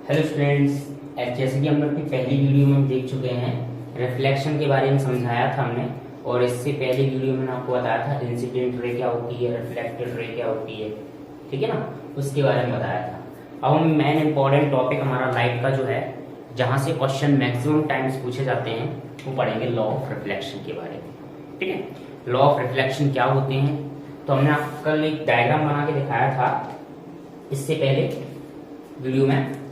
Hello students, जैसे कि हम अपनी पहली वीडियो में हम देख चुके हैं, रिफ्लेक्शन के बारे में समझाया था हमने। और इससे पहली वीडियो में मैंने आपको बताया था इंसिडेंट रे क्या होती है, रिफ्लेक्टेड रे क्या होती है, ठीक है ना, उसके बारे में बताया था। अब हम मेन इंपॉर्टेंट टॉपिक हमारा लाइट का जो है, जहाँ से क्वेश्चन मैक्सिमम टाइम्स पूछे जाते हैं, वो पढ़ेंगे लॉ ऑफ रिफ्लेक्शन के बारे में। ठीक है, लॉ ऑफ रिफ्लेक्शन क्या होते हैं, तो हमने आपको कल एक डायग्राम बना के दिखाया था इससे पहले वीडियो में।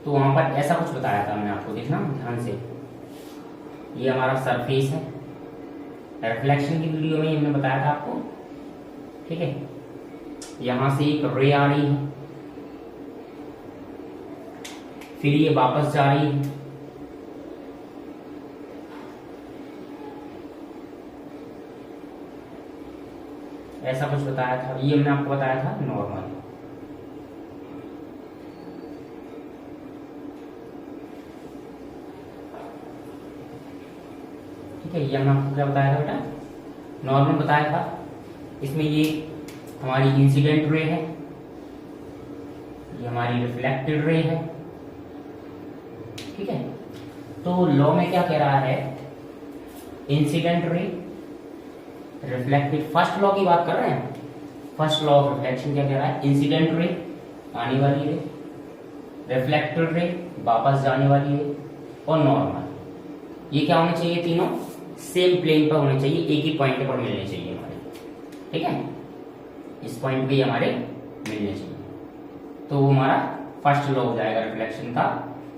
तो वहां पर ऐसा कुछ बताया था मैंने आपको, देखना ध्यान से। ये हमारा सरफेस है, रिफ्लेक्शन की वीडियो में हमने बताया था आपको। ठीक है, यहां से एक रे आ रही है, फिर ये वापस जा रही है, ऐसा कुछ बताया था। ये हमने आपको बताया था नॉर्मल। ठीक है, ये हमने आपको क्या बताया था बेटा, नॉर्मल बताया था। इसमें ये हमारी इंसिडेंट रे है, ये हमारी रिफ्लेक्टेड रे है। ठीक है, तो लॉ में क्या कह रहा है, incident ray, reflected, first law की बात कर रहे हैं। फर्स्ट लॉ ऑफ रिफ्लेक्शन क्या कह रहा है, इंसिडेंट रे आने वाली रे, रिफ्लेक्टेड रे वापस जाने वाली रे, और नॉर्मल। ये क्या होने चाहिए, तीनों सेम प्लेन पर होने चाहिए, एक ही पॉइंट पर मिलने चाहिए हमारे। ठीक है, इस पॉइंट पे हमारे मिलने चाहिए, तो वो हमारा फर्स्ट लॉ हो जाएगा रिफ्लेक्शन का।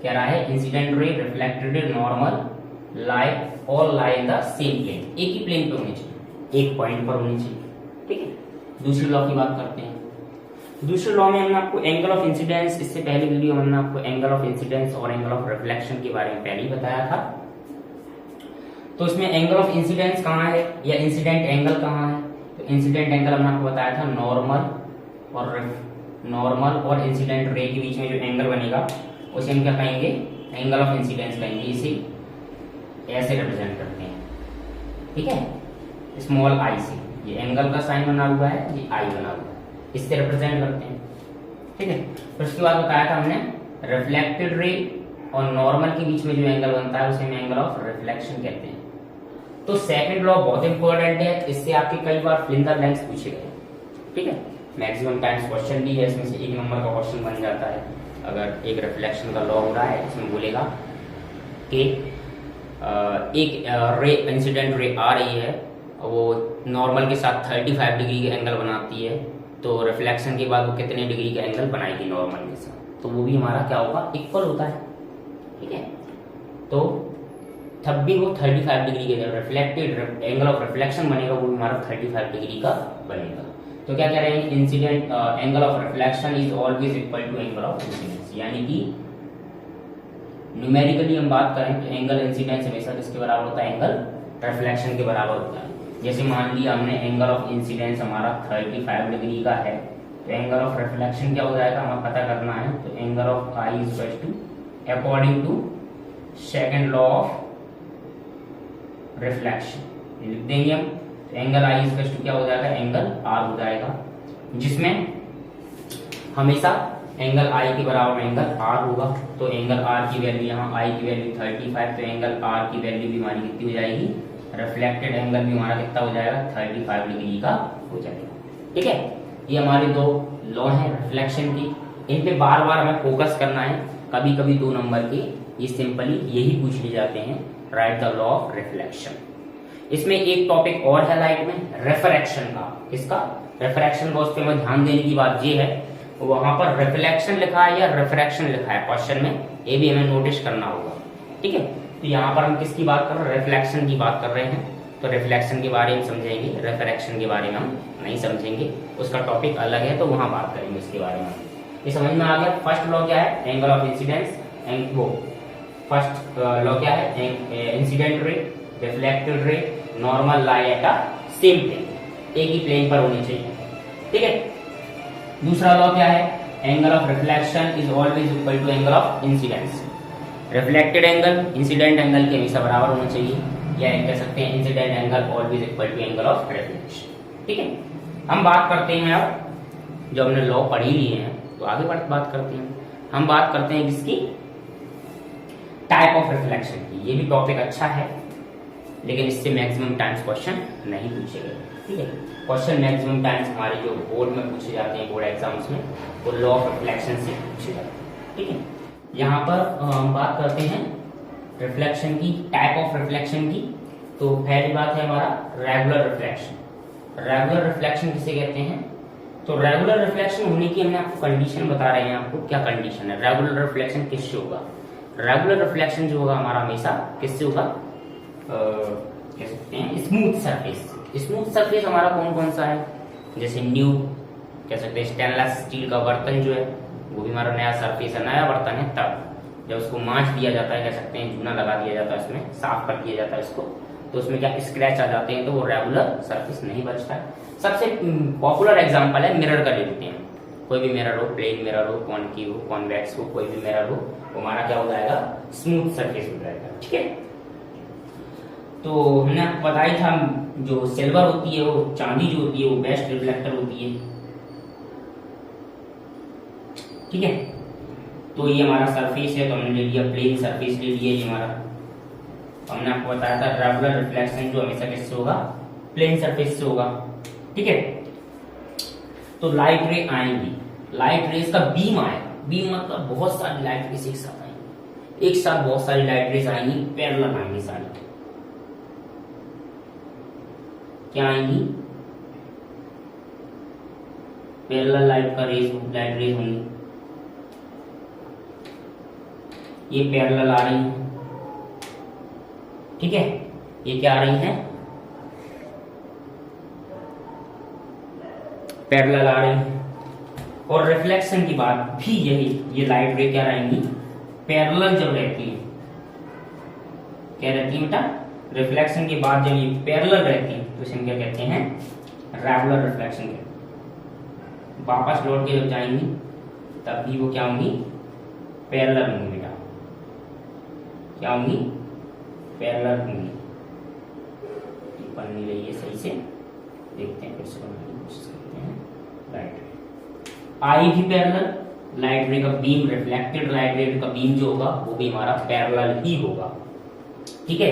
कह रहा है incident ray, reflected ray, normal lie, all lie in the same plane, एक ही प्लेन पे होने चाहिए, एक पॉइंट पर होनी चाहिए। ठीक है, दूसरी लॉ की बात करते हैं। दूसरे लॉ में हमने आपको एंगल ऑफ इंसिडेंस, इससे पहले वीडियो में हमने आपको एंगल ऑफ इंसिडेंस और एंगल ऑफ रिफ्लेक्शन के बारे में पहले ही बताया था। तो इसमें एंगल ऑफ इंसिडेंस कहाँ है, या इंसिडेंट एंगल कहाँ है, तो इंसिडेंट एंगल हमने आपको बताया था नॉर्मल और इंसिडेंट रे के बीच में जो एंगल बनेगा उसे हम क्या कहेंगे, एंगल ऑफ इंसिडेंस कहेंगे। इसे ऐसे रिप्रेजेंट करते हैं, ठीक है, स्मॉल आई से। ये एंगल का साइन बना हुआ है, ये आई बना हुआ है, इससे रिप्रेजेंट करते हैं। ठीक है, फिर उसके बाद बताया था हमने रिफ्लेक्टेड रे और नॉर्मल के बीच में जो एंगल बनता है उसे हम एंगल ऑफ रिफ्लेक्शन कहते हैं। तो सेकंड लॉ बहुत इंपॉर्टेंट है, इससे आपके कई बार फिल इन द ब्लैंक्स पूछे गए। ठीक है, मैक्सिमम टाइम्स क्वेश्चन भी है, इसमें से एक नंबर का क्वेश्चन बन जाता है। अगर एक रिफ्लेक्शन का लॉ हो रहा है, इसमें बोलेगा कि एक रे, इंसिडेंट रे आ रही है, वो नॉर्मल के साथ 35 डिग्री का एंगल बनाती है, तो रिफ्लेक्शन के बाद वो कितने डिग्री का एंगल बनाएगी नॉर्मल के साथ, तो वो भी हमारा क्या होगा, इक्वल होता है। ठीक है, तो तब भी वो 35 डिग्री के रिफ्लेक्टेड एंगल ऑफ रिफ्लेक्शन बनेगा, वो भी हमारा 35 डिग्री का बनेगा। तो क्या कह रहे हैं, incident angle of reflection is always equal to angle of incidence, यानी कि न्यूमेरिकली हम बात करें तो एंगल इंसिडेंस हमेशा किसके बराबर होता है, एंगल रिफ्लेक्शन के बराबर होता है। जैसे मान लिया हमने एंगल ऑफ इंसिडेंस हमारा 35 डिग्री का है, तो एंगल ऑफ रिफ्लेक्शन क्या हो जाएगा, हमें पता करना है। तो angle of I is equal to, according to second law of reflection लिख देंगे हम, angle I is equal to क्या हो जाएगा, एंगल आर हो जाएगा, जिसमें हमेशा एंगल आई के बराबर एंगल आर होगा। तो एंगल आर की वैल्यू, यहाँ आई की वैल्यू 35, तो एंगल आर की वैल्यू भी हमारी कितनी हो जाएगी, रिफ्लेक्टेड एंगल भी हमारा कितना हो जाएगा, 35 डिग्री का हो जाएगा। ठीक है, ये हमारे दो लॉ हैं रिफ्लेक्शन की, इन पे बार बार हमें फोकस करना है। कभी कभी 2 नंबर के ये सिंपली यही पूछ लिए जाते हैं, right the law of reflection. इसमें एक टॉपिक और है लाइट में, रिफ्रैक्शन का। किसका, रिफ्रैक्शन का। उस पर हमें ध्यान देने की बात ये है, वहां पर रिफ्लेक्शन लिखा है या रिफ्रैक्शन लिखा है क्वेश्चन में, ये भी हमें नोटिस करना होगा। ठीक है, तो यहाँ पर हम किसकी बात कर रहे हैं, रिफ्लेक्शन की बात कर रहे हैं। तो रिफ्लेक्शन के बारे में समझेंगे, रिफ्रैक्शन के बारे में हम नहीं समझेंगे, उसका टॉपिक अलग है, तो वहां बात करेंगे उसके बारे में। ये समझ में आ गया। फर्स्ट लॉ क्या है, एंगल ऑफ इंसिडेंस, वो फर्स्ट लॉ क्या है, incident ray, reflected ray, normal lie at a same plane, एक ही प्लेन पर होनी चाहिए। ठीक है, दूसरा लॉ क्या है, angle of reflection is always equal to angle of incidence. Reflected angle incident angle के हमेशा बराबर होना चाहिए, या कह सकते हैं incident angle always equal to angle of reflection. ठीक है, हम बात करते हैं अब, जो हमने लॉ पढ़ी लिए हैं तो आगे बात करते हैं। हम बात करते हैं किसकी, टाइप ऑफ रिफ्लेक्शन की। ये भी टॉपिक अच्छा है, लेकिन इससे मैक्सिमम टाइम्स क्वेश्चन नहीं पूछे गए, ठीक है। क्वेश्चन मैक्सिमम टाइम्स हमारे जो बोर्ड में पूछे जाते हैं, बोर्ड एग्जाम्स में, वो लॉ ऑफ रिफ्लेक्शन से पूछे जाते हैं, ठीक है। यहाँ पर हम बात करते हैं रिफ्लेक्शन की, टाइप ऑफ रिफ्लेक्शन की। तो पहली बात है हमारा रेगुलर रिफ्लेक्शन। रेगुलर रिफ्लेक्शन किसे कहते हैं? तो रेगुलर रिफ्लेक्शन होने की हमने आपको कंडीशन बता रहे हैं, आपको क्या कंडीशन है। रेगुलर रिफ्लेक्शन किससे होगा? रेगुलर रिफ्लेक्शन जो होगा हमारा हमेशा किससे होगा, कह सकते हैं स्मूथ सरफेस। स्मूथ सरफेस हमारा कौन कौन सा है? जैसे न्यू, कह सकते हैं स्टेनलेस स्टील का बर्तन जो है वो भी हमारा नया सरफेस है, नया बर्तन है। तब जब उसको मांझ दिया जाता है, कह सकते हैं चूना लगा दिया जाता है, उसमें साफ कर दिया जाता है इसको, तो उसमें क्या स्क्रैच आ जाते हैं, तो वो रेगुलर सरफेस नहीं बचता है। सबसे पॉपुलर एग्जांपल है मिरर का ले लेते हैं। कोई भी मिरर हो, प्लेन मिरर हो, कॉनकेव हो, कॉन्वेक्स हो, कोई भी मिरर हो, वो हमारा क्या हो जाएगा, स्मूथ सरफेस हो जाएगा, ठीक है। तो हमने आपको बताया था जो सिल्वर होती है, वो चांदी जो होती है, वो बेस्ट रिफ्लेक्टर होती है, ठीक है। तो ये हमारा सरफेस है, तो हमने ले लिया प्लेन सरफेस, ले लिया ये हमारा। हमने आपको बताया था रेगुलर रिफ्लेक्शन जो हमेशा किससे होगा, प्लेन सरफेस से होगा, ठीक है। तो लाइट रे आएंगी, लाइट रेस का बीम आएगा, बीम मतलब बहुत सारी लाइट रेस एक साथ आएंगी, एक साथ बहुत सारी लाइट रेस आएंगी, पैरेलल आएंगी सारी। क्या आएंगी? पैरेलल लाइट रेस होंगी। ये पैरेलल आ रही है, ठीक है। ये क्या आ रही है? पैरेलल आ रही है। और रिफ्लेक्शन की बात भी यही, ये लाइट रे क्या रहेंगी, पैरेलल जब रहती है, क्या रहती है बेटा, रिफ्लेक्शन के बाद जब ये पैरेलल रहती है तो इसे क्या कहते हैं, रेगुलर रिफ्लेक्शन कहते हैं। वापस लौट के जब जाएंगी तब भी वो क्या होंगी, पैरेलल होंगी बेटा, क्या होंगी, पैरेलल होंगी। बन नहीं रही है सही से, देखते हैं फिर से बनाने की कोशिश करते हैं। लाइट रे आई भी पैरेलल, लाइट रे का बीम, रिफ्लेक्टेड लाइट रे का बीम जो होगा वो भी हमारा पैरेलल ही होगा, ठीक है।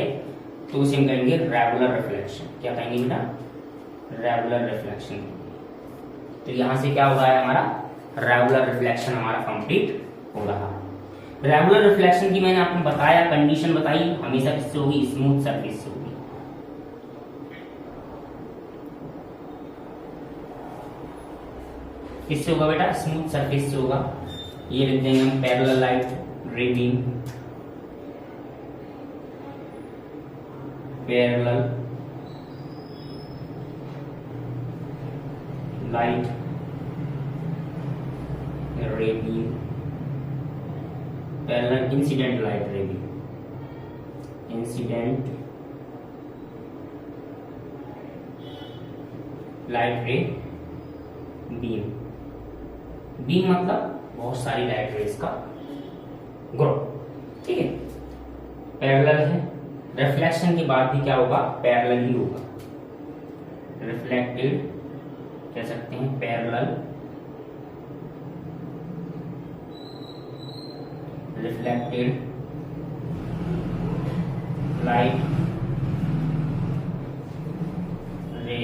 तो उसे हम कहेंगे रेगुलर रिफ्लेक्शन। क्या कहेंगे बेटा, रेगुलर रिफ्लेक्शन। तो यहां से क्या हो रहा है, हमारा रेगुलर रिफ्लेक्शन हमारा कंप्लीट हो रहा है। रेगुलर रिफ्लेक्शन की मैंने आपको बताया, कंडीशन बताई, हमेशा किससे होगी, स्मूथ सरफेस से होगी। किससे होगा बेटा, स्मूथ सरफेस से होगा। ये लिख देंगे हम पैरेलल लाइट रे बीम, पैरेलल लाइट रे बीम, पैरेलल इंसिडेंट लाइट रे बीम, इंसिडेंट लाइट रे बीम। बीम मतलब बहुत सारी लाइट रेस का ग्रुप, ठीक है। पैरेलल है, रिफ्लेक्शन के बाद भी क्या होगा, पैरेलल ही होगा। रिफ्लेक्टेड कह सकते हैं पैरेलल, रिफ्लेक्टेड लाइट रे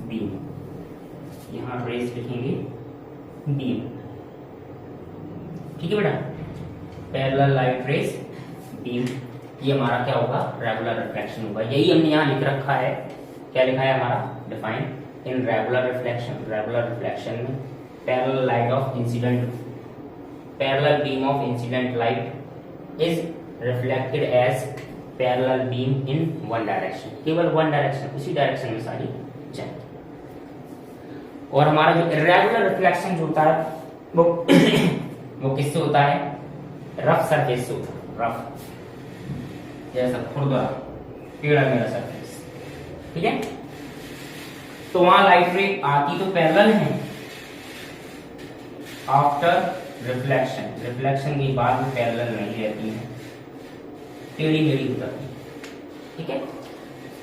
बीम, यहां रेस लिखेंगे बीम, ठीक है बेटा। पैरेलल लाइट रेस बीम, ये हमारा क्या होगा, रेगुलर रिफ्लेक्शन होगा। यही हमने यहाँ लिख रखा है, क्या लिखा है हमारा, define in regular reflection. Regular reflection में parallel light of incident, parallel beam of incident light is reflected as parallel beam in one direction, केवल वन डायरेक्शन, उसी डायरेक्शन में सारी जाए। और हमारा जो इर्रेगुलर रिफ्लेक्शन जो होता है वो वो किससे होता है, रफ सरफेस से होता है, रफ जैसा खुरदरा टेढ़ा मेढ़ा सरफेस, ठीक है। तो वहां लाइट रे आती तो पैरेलल है, आफ्टर रिफ्लेक्शन, रिफ्लेक्शन के बाद में पैरेलल नहीं रहती है, टेढ़ी मेढ़ी हो जाती है, ठीक है,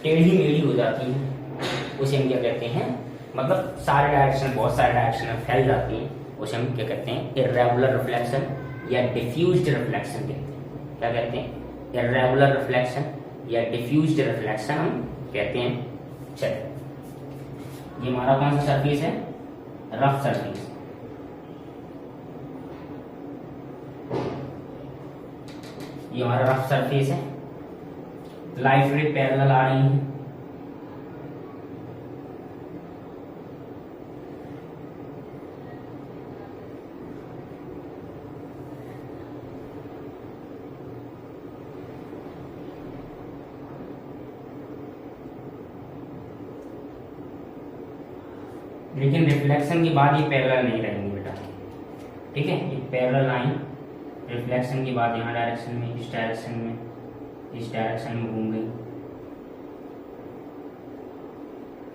टेढ़ी मेढ़ी हो जाती है। उसे हम क्या कहते हैं, मतलब सारे डायरेक्शन, बहुत सारे डायरेक्शन में फैल जाती है, उसे हम क्या कहते हैं, इर्रेगुलर रिफ्लेक्शन या डिफ्यूज्ड रिफ्लेक्शन कहते हैं। क्या कहते हैं, इर्रेगुलर रिफ्लेक्शन या डिफ्यूज्ड रिफ्लेक्शन हम कहते हैं। चलिए, ये हमारा कौन सा सरफेस है, रफ सरफेस। ये हमारा रफ सरफेस है, लाइट रे पैरेलल आ रही है। लेकिन रिफ्लेक्शन के बाद ये पैरेलल नहीं रहेंगे बेटा, ठीक है। ये पैरेलल लाइन रिफ्लेक्शन के बाद यहाँ डायरेक्शन में, इस डायरेक्शन में, इस डायरेक्शन में घूम गई,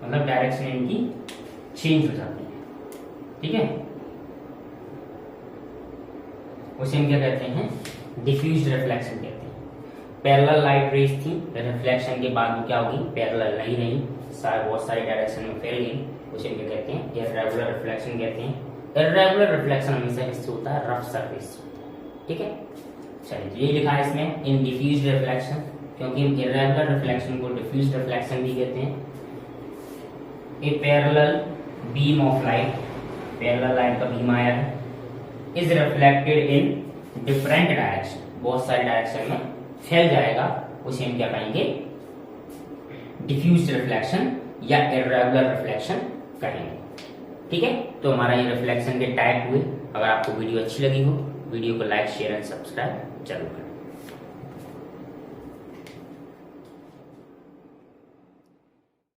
मतलब डायरेक्शन इनकी चेंज हो जाती है, ठीक है। उसे हम क्या कहते हैं, डिफ्यूज्ड रिफ्लेक्शन कहते हैं। पैरेलल लाइट रेज थी, रिफ्लेक्शन के बाद वो क्या होगी, पैरेलल नहीं रही, सारे बहुत सारे डायरेक्शन में फैल गई, उसे क्या कहते हैं, इर्रेगुलर रिफ्लेक्शन कहते हैं। इर्रेगुलर रिफ्लेक्शन हमेशा किससे होता है, रफ सरफेस से होता है, ठीक है। चलिए, ये लिखा है इसमें इन डिफ्यूज्ड रिफ्लेक्शन, क्योंकि इर्रेगुलर रिफ्लेक्शन को डिफ्यूज्ड रिफ्लेक्शन भी कहते हैं। A parallel beam of light, parallel light का बीम आया है, is reflected in different direction, बहुत सारे डायरेक्शन में फैल जाएगा, उसे हम क्या कहेंगे, डिफ्यूज्ड रिफ्लेक्शन या इर्रेगुलर रिफ्लेक्शन कहेंगे, ठीक है। तो हमारा ये रिफ्लेक्शन के टाइप हुए। अगर आपको वीडियो अच्छी लगी हो, वीडियो को लाइक, शेयर एंड सब्सक्राइब जरूर करें।